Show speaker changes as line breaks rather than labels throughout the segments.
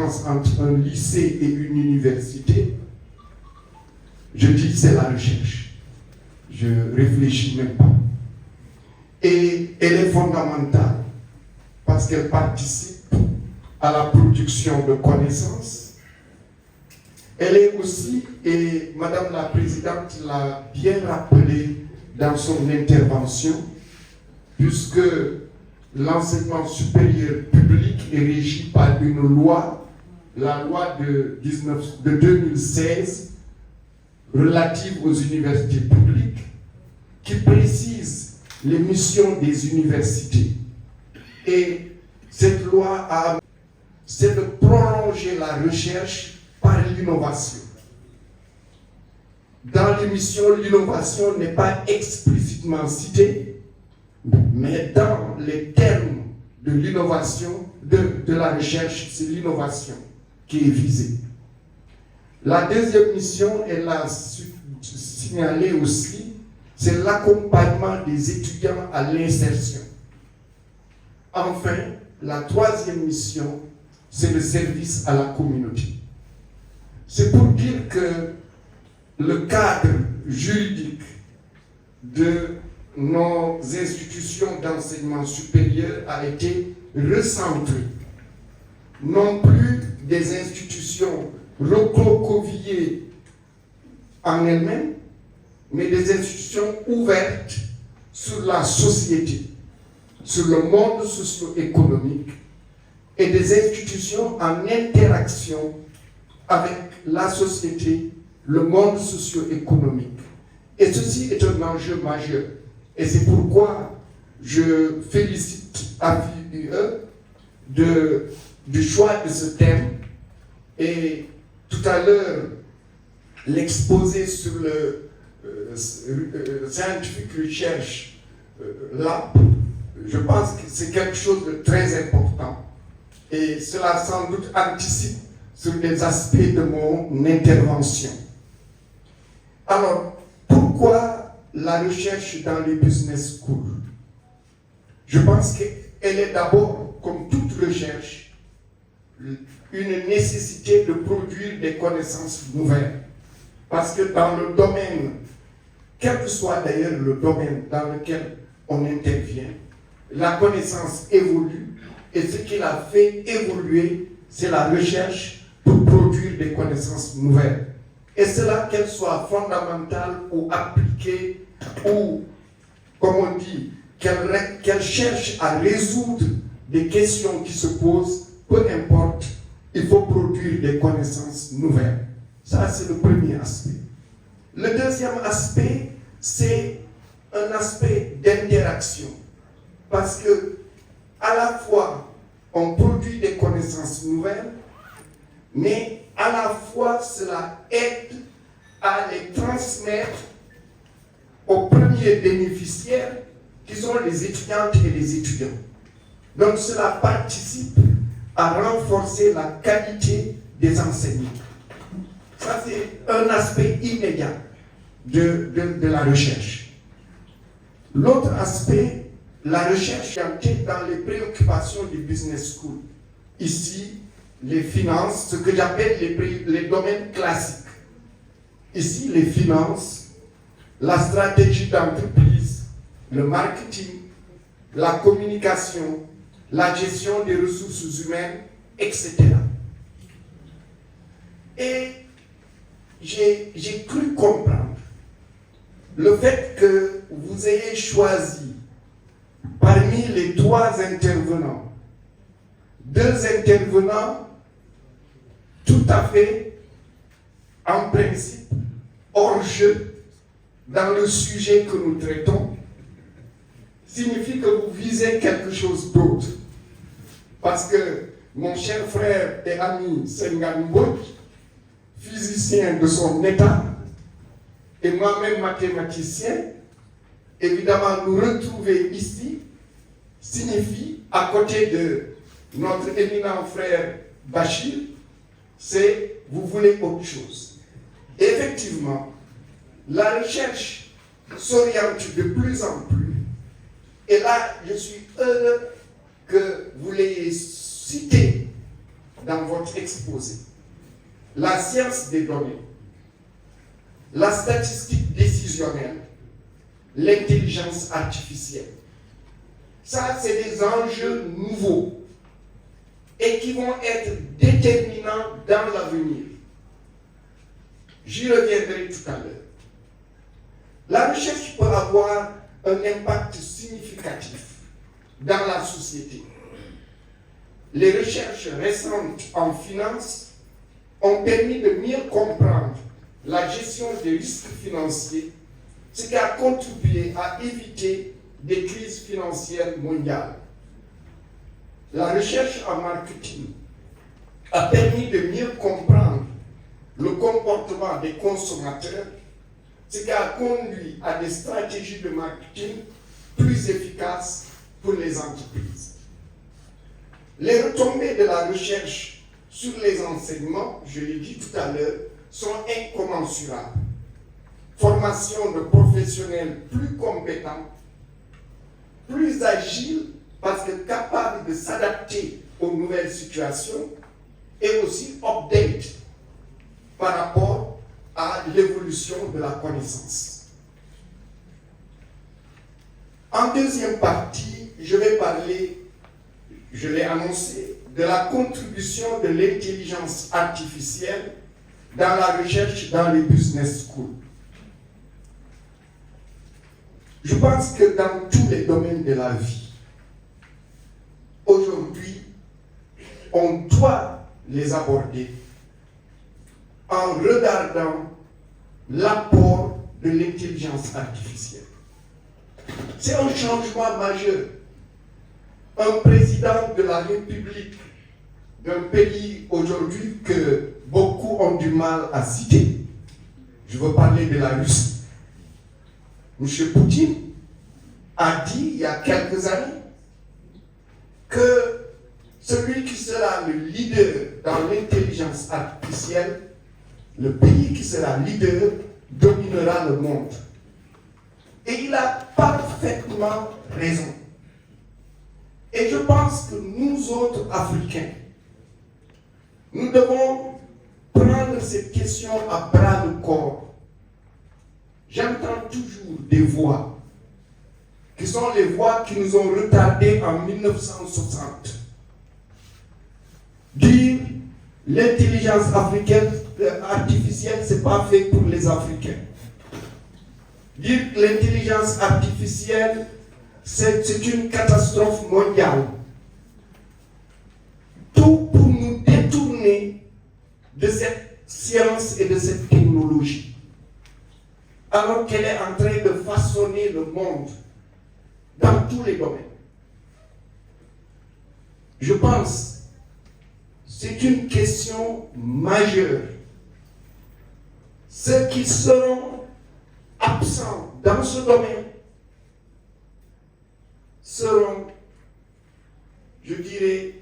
différence entre un lycée et une université, je dis c'est la recherche. Je réfléchis même pas. Et elle est fondamentale parce qu'elle participe à la production de connaissances. Elle est aussi, et Madame la Présidente l'a bien rappelé dans son intervention, puisque l'enseignement supérieur public est régi par une loi, la loi de 2016 relative aux universités publiques, qui précise les missions des universités. Et cette loi c'est de prolonger la recherche par l'innovation. Dans l'émission, l'innovation n'est pas explicitement citée, mais dans les termes de l'innovation, de la recherche, c'est l'innovation qui est visée. La deuxième mission, elle l'a signalé aussi, c'est l'accompagnement des étudiants à l'insertion. Enfin, la troisième mission, c'est le service à la communauté. C'est pour dire que le cadre juridique de nos institutions d'enseignement supérieur a été recentré. Non plus des institutions recroquevillées en elles-mêmes, mais des institutions ouvertes sur la société, sur le monde socio-économique, et des institutions en interaction avec la société, le monde socio-économique. Et ceci est un enjeu majeur. Et c'est pourquoi je félicite AFUE du choix de ce thème. Et tout à l'heure, l'exposé sur le Scientific Research Lab, je pense que c'est quelque chose de très important. Et cela sans doute anticipe sur des aspects de mon intervention. Alors, pourquoi la recherche dans les business schools? Je pense qu'elle est d'abord, comme toute recherche, une nécessité de produire des connaissances nouvelles. Parce que dans le domaine, quel que soit d'ailleurs le domaine dans lequel on intervient, la connaissance évolue. Et ce qui l'a fait évoluer, c'est la recherche pour produire des connaissances nouvelles. Et cela, qu'elles soient fondamentales ou appliquées, ou, comme on dit, qu'elles cherchent à résoudre des questions qui se posent, peu importe, il faut produire des connaissances nouvelles. Ça, c'est le premier aspect. Le deuxième aspect, c'est un aspect d'interaction. Parce que, à la fois, on produit des connaissances nouvelles, mais à la fois, cela aide à les transmettre aux premiers bénéficiaires, qui sont les étudiantes et les étudiants. Donc, cela participe à renforcer la qualité des enseignements. Ça, c'est un aspect immédiat de la recherche. L'autre aspect, la recherche orientée dans les préoccupations du business school. Ici, les finances, ce que j'appelle les domaines classiques. Ici, les finances, la stratégie d'entreprise, le marketing, la communication, la gestion des ressources humaines, etc. Et j'ai cru comprendre le fait que vous ayez choisi parmi les 3 intervenants, 2 intervenants tout à fait, en principe, hors jeu dans le sujet que nous traitons, signifie que vous visez quelque chose d'autre. Parce que mon cher frère et ami Senghane Mbodj, physicien de son état, et moi-même mathématicien, évidemment nous retrouver ici signifie, à côté de notre éminent frère Bachir, c'est vous voulez autre chose. Effectivement, la recherche s'oriente de plus en plus, et là je suis heureux que vous l'ayez cité dans votre exposé. La science des données, la statistique décisionnelle, l'intelligence artificielle. Ça, c'est des enjeux nouveaux et qui vont être déterminants dans l'avenir. J'y reviendrai tout à l'heure. La recherche peut avoir un impact significatif dans la société. Les recherches récentes en finance ont permis de mieux comprendre la gestion des risques financiers, ce qui a contribué à éviter des crises financières mondiales. La recherche en marketing a permis de mieux comprendre le comportement des consommateurs, ce qui a conduit à des stratégies de marketing plus efficaces pour les entreprises. Les retombées de la recherche sur les enseignements, je l'ai dit tout à l'heure, sont incommensurables. Formation de professionnels plus compétents, plus agiles parce que capables de s'adapter aux nouvelles situations et aussi update par rapport à l'évolution de la connaissance. En deuxième partie, je vais parler, je l'ai annoncé, de la contribution de l'intelligence artificielle dans la recherche dans les business schools. Je pense que dans tous les domaines de la vie, aujourd'hui, on doit les aborder en regardant l'apport de l'intelligence artificielle. C'est un changement majeur. Un président de la République d'un pays aujourd'hui que beaucoup ont du mal à citer, je veux parler de la Russie. M. Poutine a dit il y a quelques années que celui qui sera le leader dans l'intelligence artificielle, le pays qui sera leader, dominera le monde. Et il a parfaitement raison. Et je pense que nous autres Africains, nous devons prendre cette question à bras le corps. J'entends toujours des voix qui sont les voix qui nous ont retardés en 1960. Dire l'intelligence artificielle, ce n'est pas fait pour les Africains. Dire que l'intelligence artificielle, c'est une catastrophe mondiale. Tout pour nous détourner de cette science et de cette technologie. Alors qu'elle est en train de façonner le monde dans tous les domaines. Je pense que c'est une question majeure. Ceux qui seront absents dans ce domaine seront, je dirais,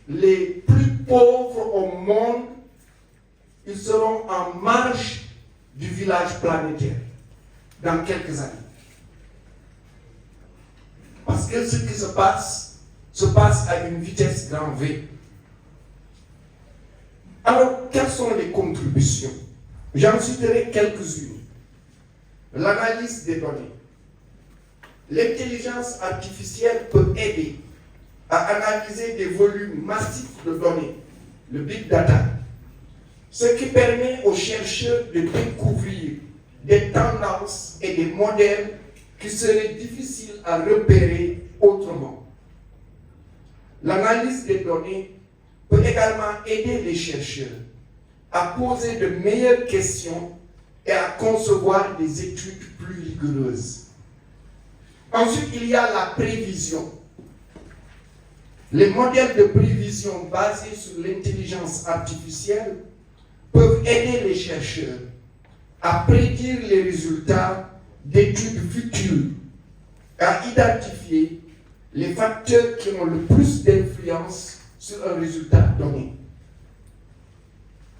les plus pauvres au monde. Ils seront en marge du village planétaire dans quelques années. Parce que ce qui se passe à une vitesse grand V. Alors, quelles sont les contributions? J'en citerai quelques-unes. L'analyse des données. L'intelligence artificielle peut aider à analyser des volumes massifs de données, le big data, ce qui permet aux chercheurs de découvrir des tendances et des modèles qui seraient difficiles à repérer autrement. L'analyse des données peut également aider les chercheurs à poser de meilleures questions et à concevoir des études plus rigoureuses. Ensuite, il y a la prévision. Les modèles de prévision basés sur l'intelligence artificielle peuvent aider les chercheurs à prédire les résultats d'études futures, à identifier les facteurs qui ont le plus d'influence sur un résultat donné.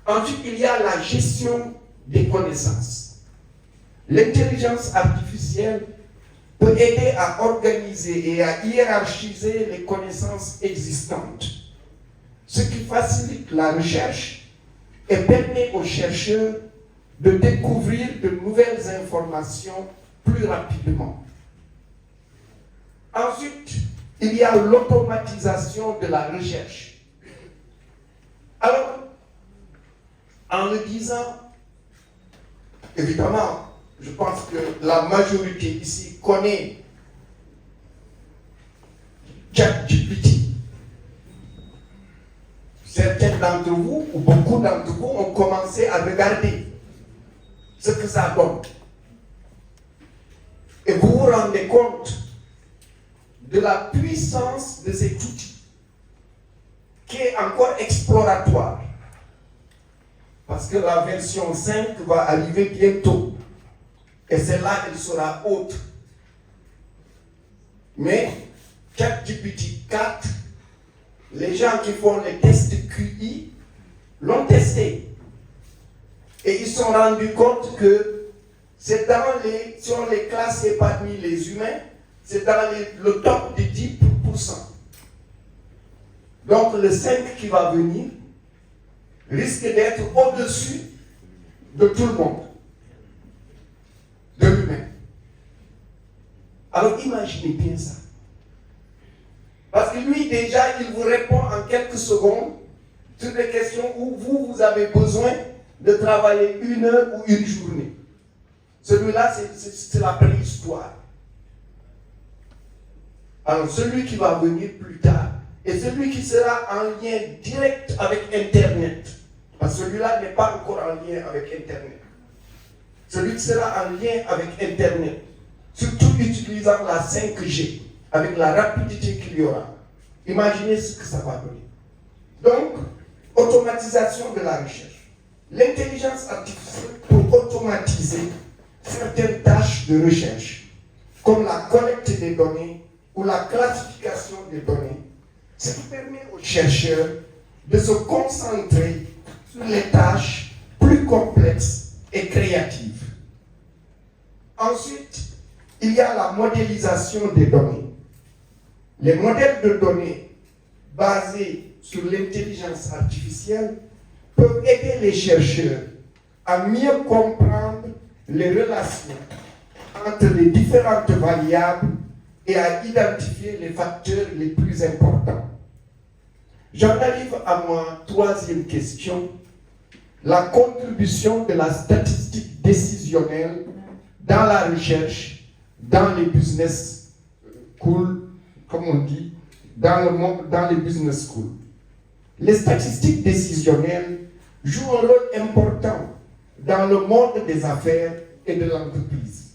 Ensuite, il y a la gestion des connaissances. L'intelligence artificielle peut aider à organiser et à hiérarchiser les connaissances existantes, ce qui facilite la recherche et permet aux chercheurs de découvrir de nouvelles informations plus rapidement. Ensuite, il y a l'automatisation de la recherche. Alors, en le disant, évidemment, je pense que la majorité ici connaît ChatGPT. Certains d'entre vous, ou beaucoup d'entre vous, ont commencé à regarder ce que ça donne. Et vous vous rendez compte de la puissance de cet outil, qui est encore exploratoire. Parce que la version 5 va arriver bientôt. Et celle-là, elle sera autre. Mais ChatGPT 4, les gens qui font les tests QI l'ont testé. Et ils se sont rendus compte que c'est dans les, si on les classait parmi les humains, c'est dans le top de 10%. Donc le 5 qui va venir risque d'être au-dessus de tout le monde, de l'humain. Alors imaginez bien ça. Parce que lui déjà, il vous répond en quelques secondes sur des questions où vous avez besoin de travailler 1 heure ou 1 journée. Celui-là, c'est la préhistoire. Alors celui qui va venir plus tard, et celui qui sera en lien direct avec Internet, parce que celui-là n'est pas encore en lien avec Internet. Celui qui sera en lien avec Internet, surtout utilisant la 5G, avec la rapidité qu'il y aura. Imaginez ce que ça va donner. Donc, automatisation de la recherche. L'intelligence artificielle pour automatiser certaines tâches de recherche, comme la collecte des données ou la classification des données, ce qui permet aux chercheurs de se concentrer sur les tâches plus complexes et créatives. Ensuite, il y a la modélisation des données. Les modèles de données basés sur l'intelligence artificielle peuvent aider les chercheurs à mieux comprendre les relations entre les différentes variables et à identifier les facteurs les plus importants. J'en arrive à ma troisième question, la contribution de la statistique décisionnelle dans la recherche, dans les business schools, comme on dit, dans les business schools. Les statistiques décisionnelles jouent un rôle important dans le monde des affaires et de l'entreprise.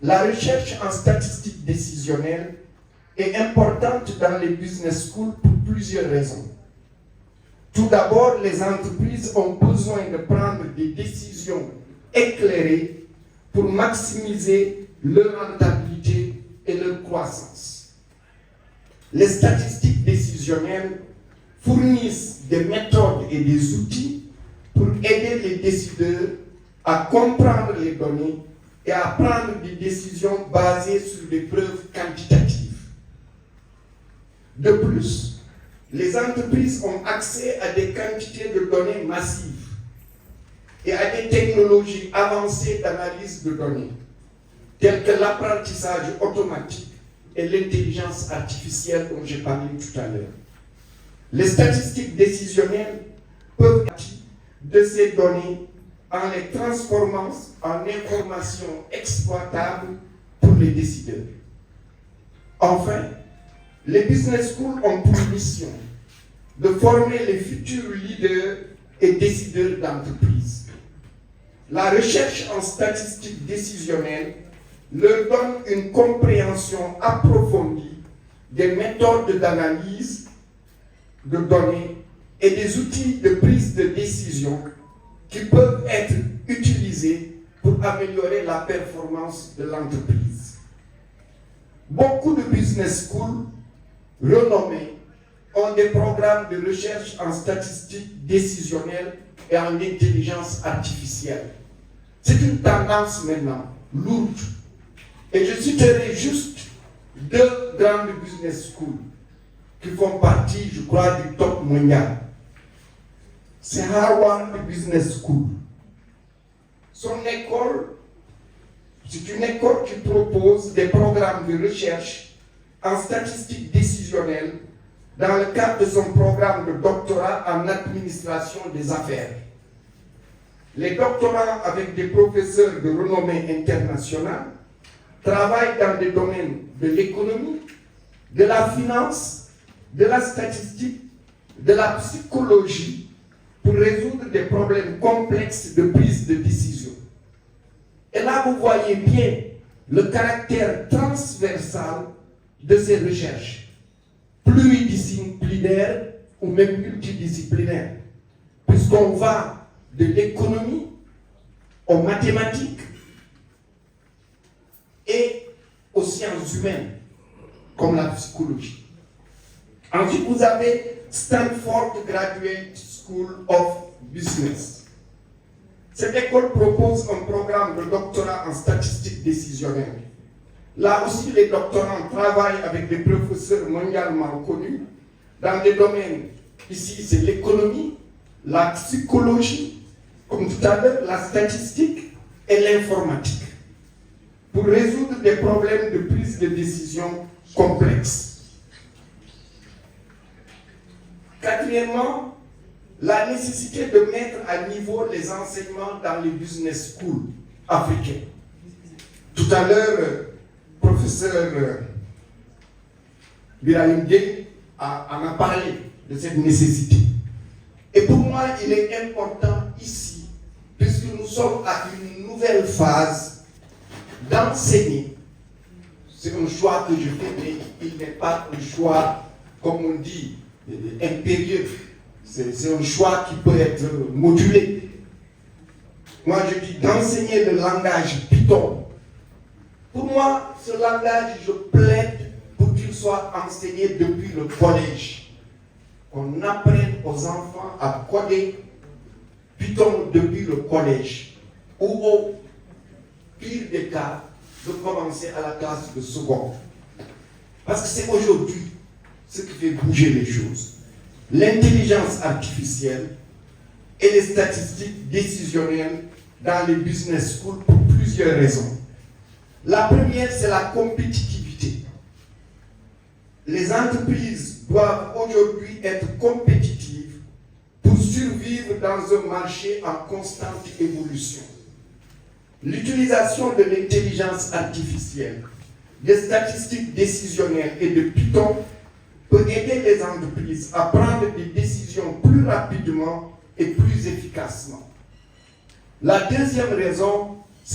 La recherche en statistiques décisionnelles est importante dans les business schools pour plusieurs raisons. Tout d'abord, les entreprises ont besoin de prendre des décisions éclairées pour maximiser leur rentabilité et leur croissance. Les statistiques décisionnelles fournissent des méthodes et des outils pour aider les décideurs à comprendre les données et à prendre des décisions basées sur des preuves quantitatives. De plus, les entreprises ont accès à des quantités de données massives et à des technologies avancées d'analyse de données, telles que l'apprentissage automatique et l'intelligence artificielle dont j'ai parlé tout à l'heure. Les statistiques décisionnelles peuvent partir de ces données en les transformant en informations exploitables pour les décideurs. Enfin, les business schools ont pour mission de former les futurs leaders et décideurs d'entreprise. La recherche en statistiques décisionnelles leur donne une compréhension approfondie des méthodes d'analyse de données et des outils de prise de décision qui peuvent être utilisés pour améliorer la performance de l'entreprise. Beaucoup de business schools renommés ont des programmes de recherche en statistiques décisionnelles et en intelligence artificielle. C'est une tendance maintenant lourde. Et je citerai juste 2 grandes business schools qui font partie, je crois, du top mondial. C'est Harvard Business School. Son école, c'est une école qui propose des programmes de recherche en statistique décisionnelle dans le cadre de son programme de doctorat en administration des affaires. Les doctorants avec des professeurs de renommée internationale travaillent dans des domaines de l'économie, de la finance, de la statistique, de la psychologie pour résoudre des problèmes complexes de prise de décision. Et là, vous voyez bien le caractère transversal de ces recherches, pluridisciplinaires ou même multidisciplinaires, puisqu'on va de l'économie aux mathématiques et aux sciences humaines, comme la psychologie. Ensuite, vous avez Stanford Graduate School of Business. Cette école propose un programme de doctorat en statistique décisionnelle. Là aussi, les doctorants travaillent avec des professeurs mondialement connus dans des domaines, ici c'est l'économie, la psychologie, comme tout à l'heure, la statistique et l'informatique, pour résoudre des problèmes de prise de décision complexes. Quatrièmement, la nécessité de mettre à niveau les enseignements dans les business schools africains. Tout à l'heure, professeur Birahim Gueye en a parlé de cette nécessité. Et pour moi, il est important ici, puisque nous sommes à une nouvelle phase d'enseigner. C'est un choix que je fais, mais il n'est pas un choix, comme on dit, impérieux. C'est un choix qui peut être modulé. Moi, je dis d'enseigner le langage Python. Pour moi, ce langage, je plaide pour qu'il soit enseigné depuis le collège. Qu'on apprenne aux enfants à coder Python depuis le collège. Ou au pire des cas, de commencer à la classe de seconde. Parce que c'est aujourd'hui ce qui fait bouger les choses. L'intelligence artificielle et les statistiques décisionnelles dans les business schools pour plusieurs raisons. La première, c'est la compétitivité. Les entreprises doivent aujourd'hui être compétitives pour survivre dans un marché en constante évolution. L'utilisation de l'intelligence artificielle, des statistiques décisionnelles et de Python peut aider les entreprises à prendre des décisions plus rapidement et plus efficacement. La deuxième raison,